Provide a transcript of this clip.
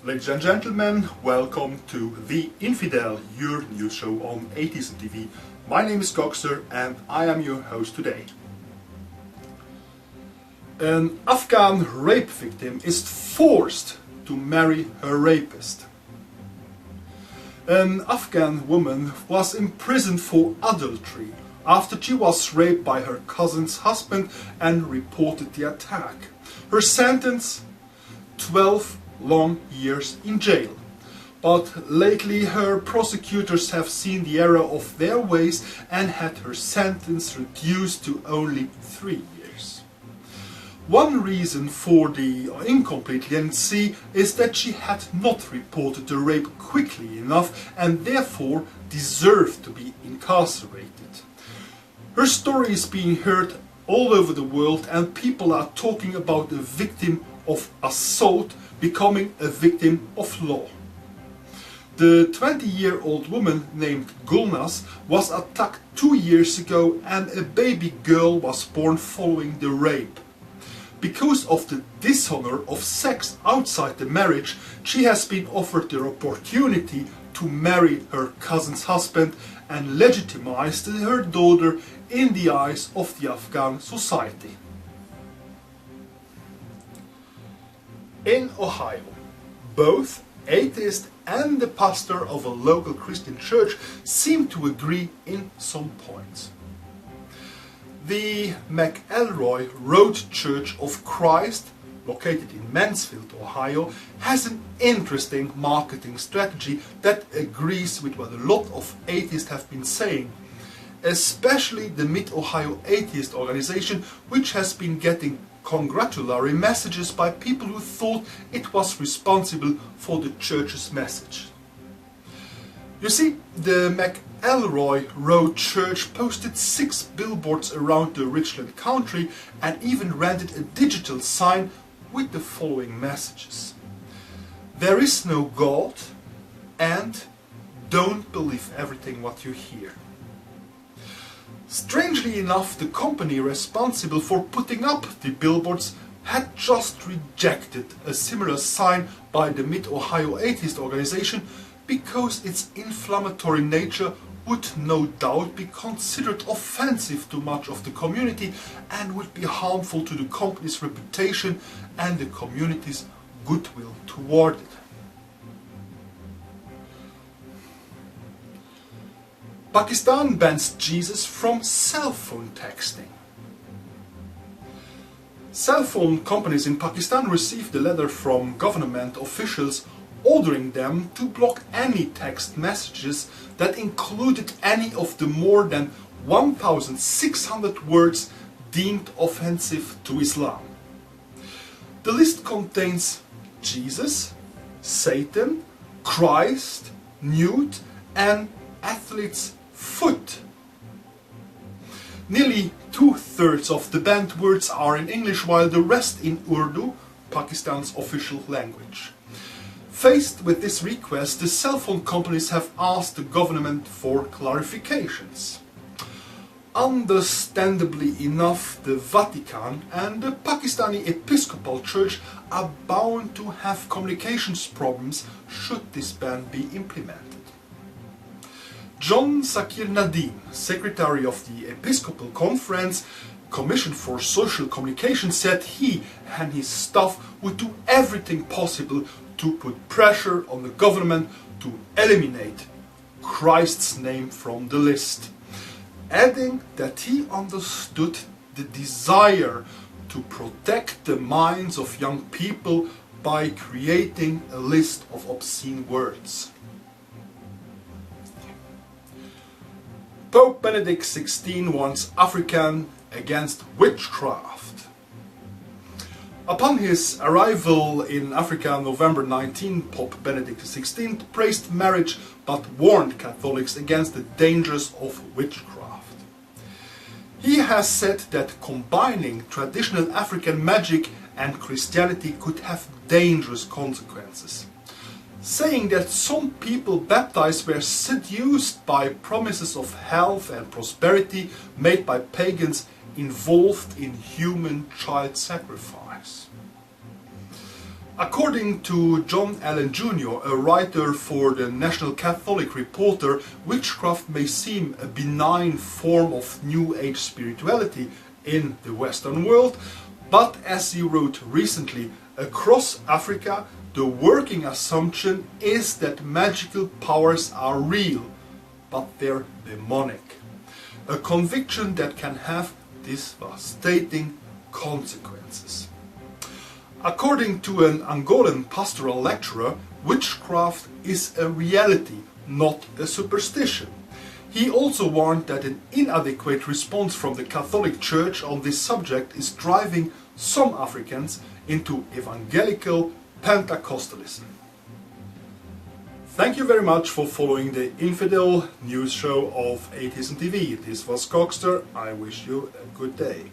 Ladies and gentlemen, welcome to the Infidel, your news show on AtheismTV. My name is Goxer and I am your host today. An Afghan rape victim is forced to marry her rapist. An Afghan woman was imprisoned for adultery after she was raped by her cousin's husband and reported the attack. Her sentence? 12 long years in jail. But lately her prosecutors have seen the error of their ways and had her sentence reduced to only 3 years. One reason for the incomplete leniency is that she had not reported the rape quickly enough and therefore deserved to be incarcerated. Her story is being heard all over the world and people are talking about a victim of assault becoming a victim of law. The 20-year-old woman named Gulnaz was attacked 2 years ago and a baby girl was born following the rape. Because of the dishonor of sex outside the marriage, she has been offered the opportunity to marry her cousin's husband and legitimize her daughter in the eyes of the Afghan society. In Ohio, both atheist and the pastor of a local Christian church seem to agree in some points. The McElroy Road Church of Christ, located in Mansfield, Ohio, has an interesting marketing strategy that agrees with what a lot of atheists have been saying, especially the Mid-Ohio Atheist Organization, which has been getting congratulatory messages by people who thought it was responsible for the church's message. You see, the McElroy Road Church posted 6 billboards around the Richland country and even rented a digital sign with the following messages: "There is no God," and "Don't believe everything what you hear." Strangely enough, the company responsible for putting up the billboards had just rejected a similar sign by the Mid-Ohio Atheist Organization because its inflammatory nature would no doubt be considered offensive to much of the community and would be harmful to the company's reputation and the community's goodwill toward it. Pakistan bans Jesus from cell phone texting. Cell phone companies in Pakistan received a letter from government officials ordering them to block any text messages that included any of the more than 1,600 words deemed offensive to Islam. The list contains Jesus, Satan, Christ, nude, and athlete's foot. Nearly 2/3 of the banned words are in English while the rest in Urdu, Pakistan's official language. Faced with this request, the cell phone companies have asked the government for clarifications. Understandably enough, the Vatican and the Pakistani Episcopal Church are bound to have communications problems should this ban be implemented. John Zakir Nadim, Secretary of the Episcopal Conference, Commission for Social Communication, said he and his staff would do everything possible to put pressure on the government to eliminate Christ's name from the list, adding that he understood the desire to protect the minds of young people by creating a list of obscene words. Pope Benedict XVI warns African against witchcraft. Upon his arrival in Africa on November 19, Pope Benedict XVI praised marriage but warned Catholics against the dangers of witchcraft. He has said that combining traditional African magic and Christianity could have dangerous consequences, saying that some people baptized were seduced by promises of health and prosperity made by pagans involved in human child sacrifice. According to John Allen Jr., a writer for the National Catholic Reporter, witchcraft may seem a benign form of New Age spirituality in the Western world, but as he wrote recently, across Africa, the working assumption is that magical powers are real, but they're demonic. A conviction that can have devastating consequences. According to an Angolan pastoral lecturer, witchcraft is a reality, not a superstition. He also warned that an inadequate response from the Catholic Church on this subject is driving some Africans into evangelical Pentecostalism. Thank you very much for following the Infidel news show of Atheism TV. This was Coxter. I wish you a good day.